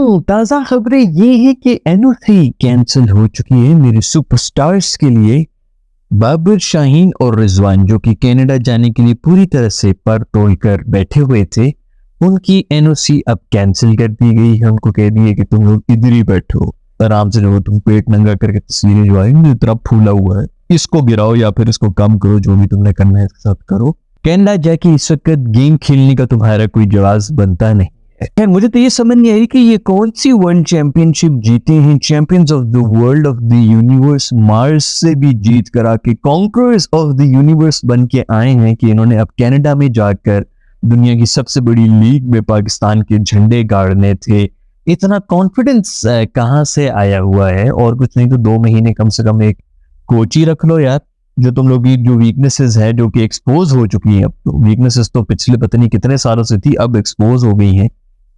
दोस्तों ताज़ा खबरें ये है कि एनओसी कैंसिल हो चुकी है मेरे सुपरस्टार्स के लिए। बाबर शाहीन और रिजवान जो कि कनाडा जाने के लिए पूरी तरह से पर तोड़ कर बैठे हुए थे, उनकी एनओसी अब कैंसिल कर दी गई है। उनको कह दिए कि तुम लोग इधर ही बैठो, आराम से रहो, तुम पेट नंगा करके तस्वीरें जो आई इतना फूला हुआ है इसको गिराओ या फिर इसको कम करो, जो भी तुमने करना है इसके साथ करो। कनाडा जाके इस वक्त गेम खेलने का तुम्हारा कोई जवाब बनता नहीं। खैर मुझे तो ये समझ नहीं आई कि ये कौन सी वर्ल्ड चैंपियनशिप जीते हैं, champions of the world of the universe, Mars से भी जीत कर आके कॉन्करर्स ऑफ द यूनिवर्स बन के आए हैं कि इन्होंने अब कनाडा में जाकर दुनिया की सबसे बड़ी लीग में पाकिस्तान के झंडे गाड़ने थे। इतना कॉन्फिडेंस कहाँ से आया हुआ है? और कुछ नहीं तो 2 महीने कम से कम एक कोच ही रख लो यार। जो तुम लोग की जो वीकनेसेस है जो कि एक्सपोज हो चुकी हैं, अब तो वीकनेसेस तो पिछले पता नहीं कितने सालों से थी, अब एक्सपोज हो गई हैं,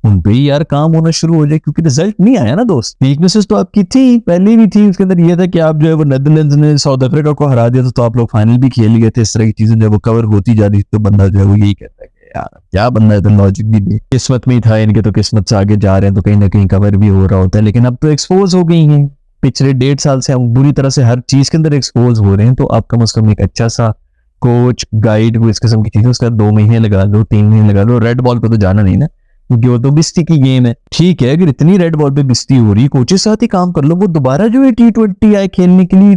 उन पे ही यार काम होना शुरू हो जाए, क्योंकि रिजल्ट नहीं आया ना दोस्त। वीकनेसेस तो आपकी थी, पहले भी थी। उसके अंदर ये था कि आप जो है वो नेदरलैंड्स ने साउथ अफ्रीका को हरा दिया था, तो आप लोग फाइनल भी खेल गए थे। इस तरह की चीजें जब वो कवर होती जा रही थी तो बंदा जो है वो यही कहता है कि यार क्या बंदा है, तो लॉजिक भी किस्मत में ही था इनके, तो किस्मत से आगे जा रहे हैं तो कहीं ना कहीं कवर भी हो रहा होता है। लेकिन अब तो एक्सपोज हो गई है, पिछले 1.5 साल से हम बुरी तरह से हर चीज के अंदर एक्सपोज हो रहे हैं। तो आप कम से कम एक अच्छा सा कोच गाइड वो इस किस्म की चीजें, उसका 2 महीने लगा लो, 3 महीने लगा लो। रेड बॉल पे तो जाना नहीं ना, क्योंकि वो तो बिस्ती की गेम है। ठीक है, अगर इतनी रेड बॉल पे बिस्ती हो रही, कोचेस साथ ही काम कर लो। वो दोबारा जो है T20 आए खेलने के लिए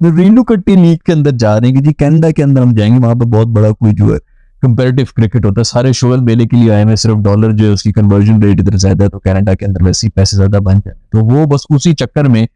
रेलू कट्टी लीग के अंदर जा रहे हैं कि जी कनाडा के अंदर हम जाएंगे, वहां पर बहुत बड़ा कोई जो है कंपेरेटिव क्रिकेट होता है। सारे शोल मेले के लिए आए हैं, सिर्फ डॉलर जो है उसकी कन्वर्जन रेट इधर ज्यादा है, तो कनाडा के अंदर वैसे ही पैसे ज्यादा बन जाए, तो वो बस उसी चक्कर में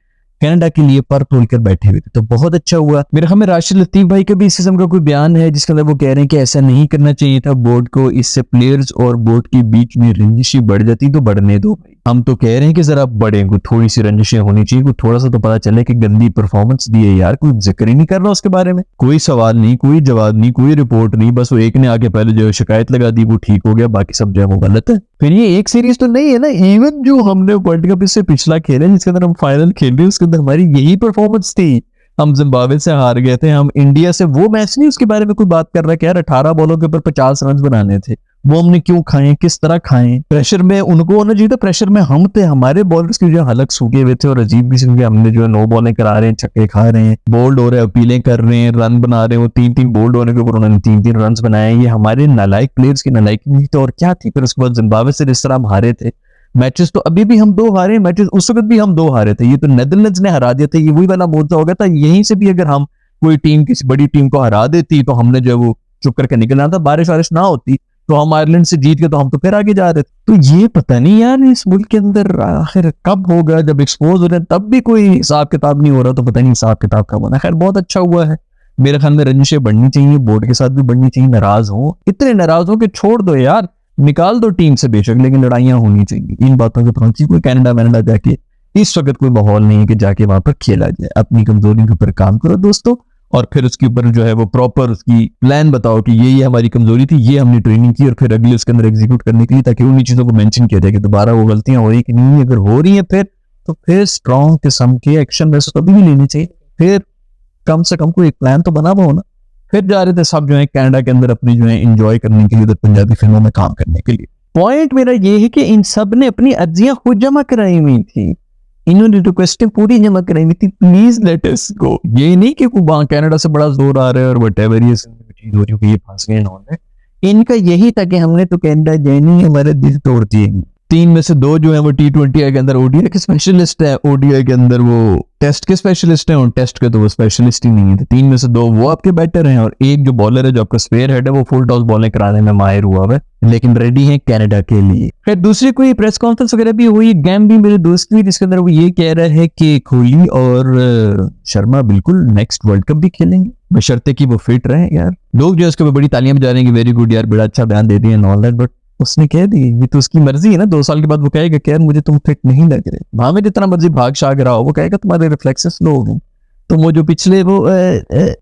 कनाडा के लिए पर तोड़ कर बैठे हुए थे। तो बहुत अच्छा हुआ। मेरे ख्याल में राशिद लतीफ भाई का भी इस किस्म का कोई बयान है जिसके अंदर वो कह रहे हैं कि ऐसा नहीं करना चाहिए था बोर्ड को, इससे प्लेयर्स और बोर्ड के बीच में रंजिशें बढ़ जाती, तो बढ़ने दो भाई। हम तो कह रहे हैं कि जरा बढ़े, कोई थोड़ी सी रंजिशें होनी चाहिए, कोई थोड़ा सा तो पता चले कि गंदी परफॉर्मेंस दी है यार, कोई जिक्र ही नहीं कर रहा उसके बारे में, कोई सवाल नहीं, कोई जवाब नहीं, कोई रिपोर्ट नहीं, बस वो एक ने आके पहले जो है शिकायत लगा दी, वो ठीक हो गया, बाकी सब जो है वो गलत है। फिर ये एक सीरीज तो नहीं है ना, इवन जो हमने वर्ल्ड कप इससे पिछला खेला जिसके अंदर हम फाइनल खेल रहे हैं, उसके अंदर हमारी यही परफॉर्मेंस थी। हम जिम्बाब्वे से हार गए थे, हम इंडिया से, वो मैच नहीं उसके बारे में कोई बात कर रहा है कि यार 18 बॉलों के ऊपर 50 रन बनाने थे, वो हमने क्यों खाए, किस तरह खाए। प्रेशर में उनको होना चाहिए था, प्रेशर में हम थे, हमारे बॉलर्स के जो हलक सूखे हुए थे और अजीब भी सूखे। हमने जो है 9 बॉलें करा रहे हैं, छक्के खा रहे हैं, बोल्ड हो रहे हैं, अपीलें कर रहे हैं, रन बना रहे हैं। वो 3-3 बोल्ड होने के ऊपर उन्होंने 3-3 रन बनाए। ये हमारे नालायक प्लेयर्स की नालायकी नहीं तो और क्या थी। फिर उसके बाद जिम्बाब्वे से जिस तरह हम हारे थे मैचेस, तो अभी भी हम 2 हारे मैचेस, उस वक्त भी हम 2 हारे थे। ये तो नेदरलैंड्स ने हरा दिया था, ये वही वाला मुद्दा हो गया था। यहीं से भी अगर हम कोई टीम किसी बड़ी टीम को हरा देती तो हमने जो है वो चुप करके निकलना था, बारिश वारिश ना होती तो हम आयरलैंड से जीत के तो हम तो फिर आगे जा रहे थे। तो ये पता नहीं यार इस मुल्क के अंदर आखिर कब होगा, जब एक्सपोज हो रहे हैं तब भी कोई हिसाब किताब नहीं हो रहा, तो पता नहीं हिसाब किताब कब होना। खैर बहुत अच्छा हुआ है, मेरे ख्याल में रंजिशें बढ़नी चाहिए, बोर्ड के साथ भी बढ़नी चाहिए। नाराज हो, इतने नाराज हो कि छोड़ दो यार, निकाल दो टीम से बेशक, लेकिन लड़ाइयां होनी चाहिए। इन बातों के पहुंची कोई कनाडा जाके इस वक्त कोई माहौल नहीं है कि जाके वहां पर खेला जाए। अपनी कमजोरी के ऊपर काम करो दोस्तों, और फिर उसके ऊपर जो है वो प्रॉपर उसकी प्लान बताओ कि ये हमारी कमजोरी थी, ये हमने ट्रेनिंग की, और फिर अगले उसके अंदर एग्जीक्यूट करने के लिए, ताकि उन्हीं चीजों को मेंशन किया जाए कि दोबारा वो गलतियां हो रही कि नहीं। अगर हो रही है फिर स्ट्रॉन्ग किस्म के एक्शन वैसे कभी भी लेने चाहिए। फिर कम से कम कोई एक प्लान तो बना हुआ हो ना। फिर जा रहे थे सब जो है कनाडा के अंदर अपनी जो है एंजॉय करने के लिए, उधर पंजाबी फिल्मों में काम करने के लिए। पॉइंट मेरा ये है कि इन सब ने अपनी अर्जियां खुद जमा कराई हुई थी, इन्होंने रिक्वेस्टें पूरी जमा कराई हुई थी, प्लीज लेट अस गो। ये नहीं कि वहां कनाडा से बड़ा जोर आ रहा है और व्हाटएवर ये चीज हो रही है, ये फंस गए इन्होंने। इनका यही था कि हमने तो कनाडा जानी है, हमारे दिल तोड़ दिए। 3 में से 2 जो है वो T20 के अंदर ओडीआई के स्पेशलिस्ट है, ओडीआई के अंदर वो टेस्ट के स्पेशलिस्ट हैं, और टेस्ट के तो वो स्पेशलिस्ट ही नहीं है। 3 में से 2 वो आपके बैटर हैं, और एक जो बॉलर है जो आपका स्पेयर हेड है वो फुल टॉस बॉलें कराने में माहिर हुआ है, लेकिन रेडी है कनाडा के लिए। फिर दूसरी कोई प्रेस कॉन्फ्रेंस वगैरह भी हुई, गेम भी मेरे दोस्त की, जिसके अंदर वो ये कह रहा है कि कोहली और शर्मा बिल्कुल नेक्स्ट वर्ल्ड कप भी खेलेंगे, बशर्ते कि वो फिट रहे। यार लोग जो है उसके बड़ी तालियां बजा रहे हैं कि वेरी गुड यार, बड़ा अच्छा बयान दे दिया एंड ऑल दैट, बट उसने कह दी, ये तो उसकी मर्जी है ना। 2 साल के बाद वो कहेगा कि यार मुझे तुम फिट नहीं लग रहे, वहां में जितना मर्जी भाग शाग रहा हो, वो कहेगा तुम्हारे रिफ्लेक्सेस लो हो गए। तो वो जो पिछले वो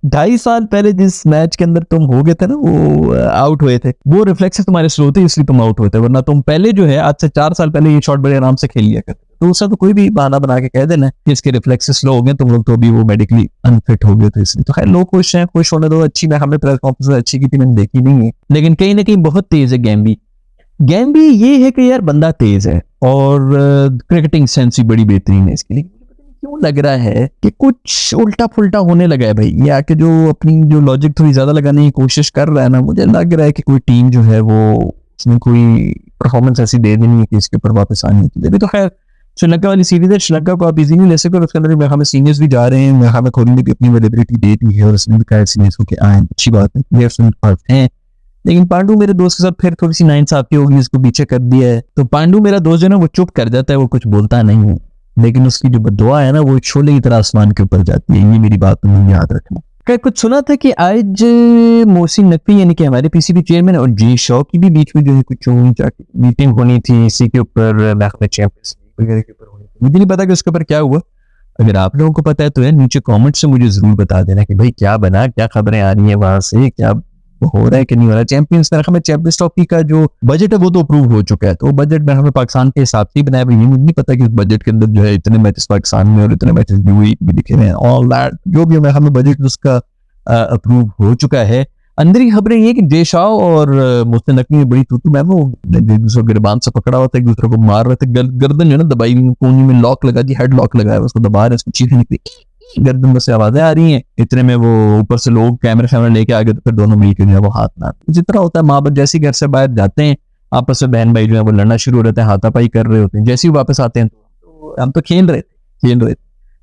2.5 साल पहले जिस मैच के अंदर तुम हो गए थे ना, वो आउट हुए थे, वो रिफ्लेक्सेस तुम्हारे स्लो थे, इसलिए तुम आउट हुए थे, वरना तुम पहले जो है आज से 4 साल पहले ये शॉट बड़े आराम से खेल लिया करते। तो उससे तो कोई भी बहाना बना के कह देना कि इसके रिफ्लेक्सेस लो हो गए, तुम लोग तो अभी वो मेडिकली अनफिट हो गए थे इसलिए। तो खैर लोग खुश हैं, खुश होने दो। अच्छी मैं हमें प्रेस कॉन्फ्रेंस अच्छी की थी, मैंने देखी नहीं है, लेकिन कहीं ना कहीं बहुत तेज है गेम भी। गेम भी ये है कि यार बंदा तेज है और क्रिकेटिंग सेंस भी बड़ी बेहतरीन है इसके लिए। क्यों लग रहा है कि कुछ उल्टा फुल्टा होने लगा है भाई, ये आके जो अपनी जो लॉजिक थोड़ी ज्यादा लगाने की कोशिश कर रहा है ना, मुझे लग रहा है कि कोई टीम जो है वो उसमें कोई परफॉर्मेंस ऐसी दे देनी है कि इसके ऊपर वापस आने की। अभी तो खैर श्रीलंका वाली सीरीज है, श्रीलंका को आप इजी नहीं ले सकते और उसके अंदर मेरे हमें सीनियर्स भी जा रहे हैं, मेरे हमें खोलने भी अपनी अवेलेबिलिटी दे दी है और उसने भी कहा सीनियर्स को आए, अच्छी बात है, प्लेयर्स उनके पास हैं। लेकिन पांडु मेरे दोस्त के साथ फिर थोड़ी सी नाइंसाफी होगी, इसको पीछे कर दिया है। तो पांडु मेरा दोस्त जो है ना वो चुप कर जाता है, वो कुछ बोलता नहीं है, लेकिन उसकी जो बददुआ है ना वो शोले की तरह आसमान के ऊपर जाती है। ये मेरी बात तुम्हें याद रखना। क्या कुछ सुना था कि आज मोहसिन नकवी यानी कि हमारे पीसीबी चेयरमैन और जी शॉ की भी बीच में जो है कुछ मीटिंग होनी थी इसी के ऊपर, चैंपियंस लीग वगैरह के ऊपर होनी थी। मुझे नहीं पता कि उसके ऊपर क्या हुआ। अगर आप लोगों को पता है तो यार नीचे कमेंट से मुझे जरूर बता देना कि भाई क्या बना, क्या खबरें आ रही हैं वहां से, क्या हो रहा है कि नहीं हो रहा है। चैंपियंस मेरा हमें चैंपियंस ट्रॉफी का जो बजट है वो तो अप्रूव हो चुका है, तो बजट में हमें पाकिस्तान के हिसाब से ही बनाया। मुझे नहीं पता कि उस बजट के अंदर जो है इतने मैचेस पाकिस्तान में और इतने मैचेस यूएई भी लिखे हुए हैं, ऑल दैट जो भी हमें बजट उसका अप्रूव हो चुका है। अंदर की खबरें ये कि जय शाह और मोहसिन नकवी में बड़ी तूतू मैं वो एक दूसरे गिरबान से पकड़ा हुआ था, एक दूसरे को मार रहे थे, गर्दन जो है ना दबाई, कोनी में लॉक लगा दी, हेड लॉक लगाया, उसको दबा रहे, उसको चीखें निकली, गर्दन में से आवाजें आ रही हैं। इतने में वो ऊपर से लोग कैमरा लेके आ गए, तो फिर दोनों मिलकर जो है वो हाथ मार, जिस तरह होता है माँ बाप जैसे घर से बाहर जाते हैं आपस में बहन भाई जो है वो लड़ना शुरू हो रहे थे, हाथापाई कर रहे होते हैं, जैसे ही वापस आते हैं तो हम तो खेल रहे थे। तो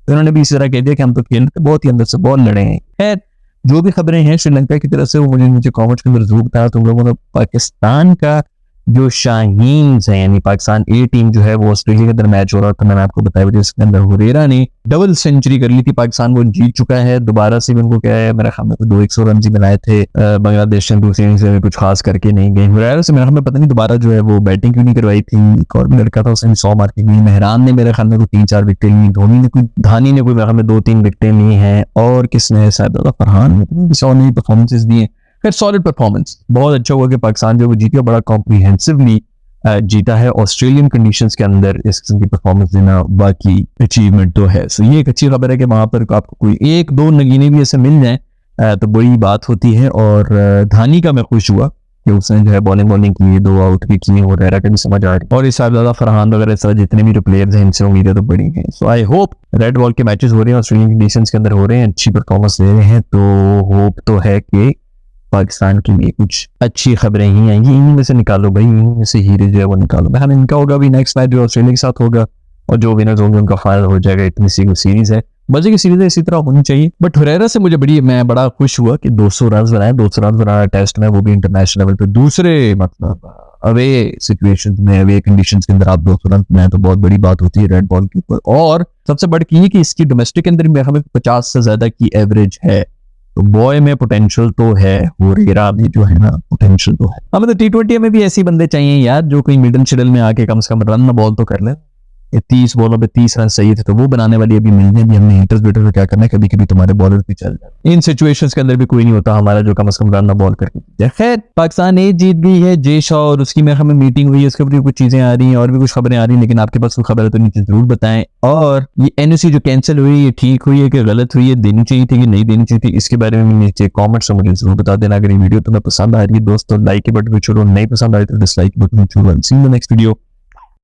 उन्होंने भी इसी तरह कह दिया कि हम तो खेल रहे थे, बहुत ही अंदर से बहुत लड़े हैं। खैर जो भी खबरें हैं श्रीलंका की तरफ से वो मुझे नीचे कमेंट्स के अंदर जरूर बताया। तुम लोगों ने पाकिस्तान का जो शाहीन है यानी पाकिस्तान ए टीम जो है वो ऑस्ट्रेलिया के अंदर मैच हो रहा था, मैंने आपको बताया जिसके अंदर हुरेरा ने डबल सेंचुरी कर ली थी, पाकिस्तान वो जीत चुका है। दोबारा से भी उनको क्या है मेरा ख्याल में 200 रन ही बनाए थे, बांग्लादेश ने दूसरी इनिंग्स में कुछ खास करके नहीं गए। हुरेरा से मेरा ख्याल में पता नहीं दोबारा जो है वो बैटिंग क्यों नहीं करवाई थी, एक और भी लड़का था उसने 100 मार के ली, मेहरान ने मेरे ख्याल में 3-4 विकेट ली, धोनी ने धानी ने कोई मेरे ख्याल में 2-3 विकेटें ली हैं, और किसने शायद फरहान ने परफॉर्मेंसेस दी हैं। फिर सॉलिड परफॉर्मेंस, बहुत अच्छा हुआ कि पाकिस्तान जो जीती, बड़ा कॉम्प्रीहेंसिवली जीता है ऑस्ट्रेलियन कंडीशंस के अंदर। इस किस्म की परफॉर्मेंस देना बाकी अचीवमेंट तो है। सो ये एक अच्छी खबर है कि वहां पर आपको कोई एक दो नगीने भी ऐसे मिल जाए तो बड़ी बात होती है। और धानी का मैं खुश हुआ कि उसने जो है बॉलिंग की, 2 आउट भी किए, वो रहरा का भी समझ आ रही है, और इस साल ज्यादा फरहान वगैरह इस तरह जितने भी जो प्लेयर्स हैं इनसे उम्मीदें तो बड़ी हैं। सो आई होप रेड बॉल के मैचेस हो रहे हैं, ऑस्ट्रेलियन कंडीशंस के अंदर हो रहे हैं, अच्छी परफॉर्मेंस दे रहे हैं, तो होप तो है कि पाकिस्तान के लिए कुछ अच्छी खबरें ही आएंगी। इन्हीं में से निकालो भाई, इन्हीं में से हीरे जो है वो निकालो। मैं इनका होगा भी नेक्स्ट मैच जो ऑस्ट्रेलिया के साथ होगा, और जो विनर्स होंगे उनका फाइनल हो जाएगा। इतनी सी सीरीज है, मजे की सीरीज है, इसी तरह होनी चाहिए। बट हुरैरा से मैं बड़ा खुश हुआ कि 200 रन बनाए, 200 रन बनाया टेस्ट में, वो भी इंटरनेशनल लेवल पे, दूसरे मतलब अवे सिचुएशन में, अवे कंडीशंस के अंदर आप 200 रन बनाए तो बहुत बड़ी बात होती है रेड बॉल के ऊपर। और सबसे बड़ी की है कि इसकी डोमेस्टिक के अंदर हमें 50 से ज्यादा की एवरेज है, तो बॉय में पोटेंशियल तो है, हुरैरा में जो है ना पोटेंशियल तो है। हमें तो T20 में भी ऐसे बंदे चाहिए यार, जो कोई मिडल शेडल में आके कम से कम रन बॉल तो कर ले। 30 बॉलों पे 30 रन सही थे, तो वो बनाने वाली अभी मिल जाए भी। हमने हिटर्स बेटर में क्या करना है, कभी कभी तुम्हारे बॉलर भी चल जाए, इन सिचुएशंस के अंदर भी कोई नहीं होता हमारा जो कम से कम रन बॉल करके। खैर पाकिस्तान ए जीत गई है, जय शाह और उसकी मेरे हमें मीटिंग हुई है, उसके ऊपर कुछ चीजें आ रही हैं और भी कुछ खबरें आ रही हैं, लेकिन आपके पास कोई खबर है तो नीचे जरूर बताएं। और ये एनओसी जो कैंसिल हुई, ये ठीक हुई है कि गलत हुई है, देनी चाहिए थी कि नहीं देनी चाहिए थी, इसके बारे में नीचे कॉमेंट्स में मुझे जरूर बता देना। अगर ये वीडियो तुम्हें पसंद आ रही है दोस्तों, लाइक के बटन को छोड़ो, नहीं पसंद आ रही तो डिसलाइक बटन को छोड़ो। See you in the next video.